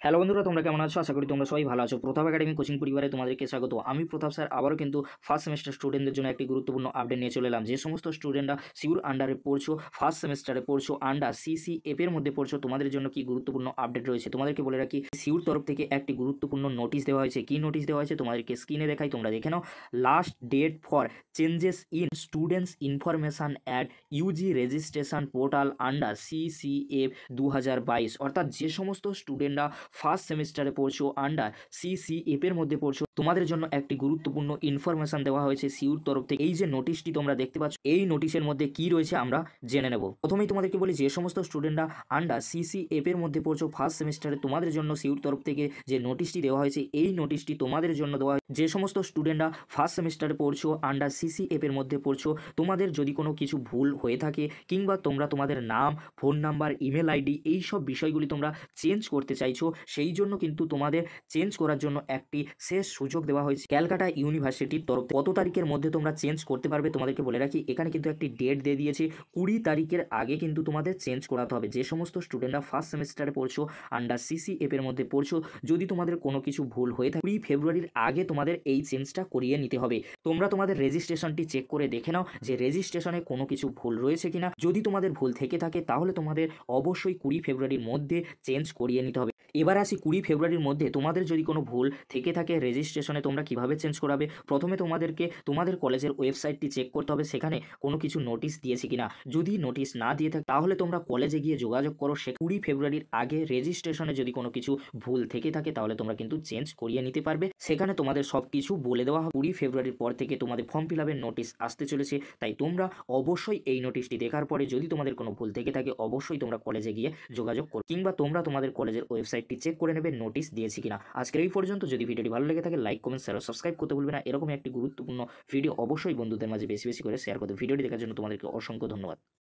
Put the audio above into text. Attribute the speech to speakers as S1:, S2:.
S1: Hello বন্ধুরা, তোমরা কেমন আছো? আশা করি তোমরা সবাই ভালো আছো। প্রতাপ একাডেমি কোচিং পরিবারে তোমাদেরকে স্বাগত। আমি প্রতাপ স্যার আবারও কিন্তু ফার্স্ট সেমেস্টার স্টুডেন্টদের জন্য একটি গুরুত্বপূর্ণ আপডেট নিয়ে চলে এলাম। যে সমস্ত স্টুডেন্টরা সিউর আন্ডারে পড়ছো, ফার্স্ট সেমেস্টারে পড়ছো, আন্ডার সিসিএফ এর মধ্যে পড়ছো, তোমাদের জন্য কি গুরুত্বপূর্ণ আপডেট রয়েছে তোমাদেরকে বলে রাখি। সিউর তরফ থেকে একটি গুরুত্বপূর্ণ নোটিশ দেওয়া হয়েছে। কি নোটিশ দেওয়া হয়েছে তোমাদেরকে স্ক্রিনে দেখাই, তোমরা দেখে নাও। Last date for changes in students information at UG registration portal under CCF 2022। অর্থাৎ যে সমস্ত স্টুডেন্টরা ফার্স্ট সেমিস্টারে পড়ছো, আন্ডার সিসিএফ এর মধ্যে পড়ছো, তোমাদের জন্য একটি গুরুত্বপূর্ণ ইনফরমেশন দেওয়া হয়েছে সিউর তরফ থেকে। এই যে নোটিশটি তোমরা দেখতে পাচ্ছ, এই নোটিশের মধ্যে কি রয়েছে আমরা জেনে নেব। প্রথমেই তোমাদেরকে বলি, যে সমস্ত স্টুডেন্টরা আন্ডার সিসিএফ এর মধ্যে পড়ছো ফার্স্ট সেমিস্টারে, তোমাদের জন্য সিউর তরফ থেকে যে নোটিশটি দেওয়া হয়েছে, এই নোটিশটি তোমাদের জন্য দেওয়া হয়। যে সমস্ত স্টুডেন্টরা ফার্স্ট সেমিস্টারে পড়ছো, আন্ডার সিসিএফ এর মধ্যে পড়ছো, তোমাদের যদি কোনো কিছু ভুল হয়ে থাকে কিংবা তোমরা তোমাদের নাম, ফোন নাম্বার, ইমেল আইডি এই সব বিষয়গুলি তোমরা চেঞ্জ করতে চাইছো, সেই জন্য কিন্তু তোমাদের চেঞ্জ করার জন্য একটি শেষ সুযোগ দেওয়া হয়েছে ক্যালকাটা ইউনিভার্সিটির তরফ থেকে। কত তারিখের মধ্যে তোমরা চেঞ্জ করতে পারবে তোমাদেরকে বলে রাখি। এখানে কিন্তু একটি ডেট দিয়ে দিয়েছে, 20 তারিখের আগে কিন্তু তোমাদের চেঞ্জ করাতে হবে। যে সমস্ত স্টুডেন্টরা ফার্স্ট সেমিস্টারে পড়ছো, আন্ডার সিসিএফ এর মধ্যে পড়ছো, যদি তোমাদের কোনো কিছু ভুল হয়ে থাকে 20 ফেব্রুয়ারির আগে তোমাদের এই চেঞ্জটা করিয়ে নিতে হবে। তোমরা তোমাদের রেজিস্ট্রেশনটি চেক করে দেখে নাও যে রেজিস্ট্রেশনে কোনো কিছু ভুল রয়েছে কিনা। যদি তোমাদের ভুল থেকে থাকে তাহলে তোমাদের অবশ্যই 20 ফেব্রুয়ারির মধ্যে চেঞ্জ করিয়ে নিতে হবে। এবার আসি 20 ফেব্রুয়ারির মধ্যে তোমাদের যদি কোনো ভুল থেকে থাকে রেজিস্ট্রেশনে, তোমরা কিভাবে চেঞ্জ করাবে। প্রথমে তোমাদেরকে তোমাদের কলেজের ওয়েবসাইটটি চেক করতে হবে, সেখানে কোনো কিছু নোটিশ দিয়েছে কিনা। যদি নোটিশ না দিয়ে থাকে তাহলে তোমরা কলেজে গিয়ে যোগাযোগ করো। 20 ফেব্রুয়ারির আগে রেজিস্ট্রেশনে যদি কোনো কিছু ভুল থেকে থাকে তাহলে তোমরা কিন্তু চেঞ্জ করিয়ে নিতে পারবে। সেখানে তোমাদের সব কিছু বলে দেওয়া হবে। 20 ফেব্রুয়ারির পর থেকে তোমাদের ফর্ম ফিল আপের নোটিশ আসতে চলেছে, তাই তোমরা অবশ্যই এই নোটিশটি দেখার পরে যদি তোমাদের কোনো ভুল থেকে থাকে অবশ্যই তোমরা কলেজে গিয়ে যোগাযোগ করো, কিংবা তোমরা তোমাদের কলেজের ওয়েবসাইটটি চেক করে নেবে নোটিশ দিয়েছি কিনা। আজকের এই পর্যন্ত। যদি ভিডিওটি ভালো লেগে থাকে লাইক, কমেন্ট, শেয়ার ও সাবস্ক্রাইব করতে ভুলবে না। এরকম একটি গুরুত্বপূর্ণ ভিডিও অবশ্যই বন্ধুদের মাঝে বেশি বেশি করে শেয়ার করতে। ভিডিওটি দেখার জন্য তোমাদেরকে অসংখ্য ধন্যবাদ।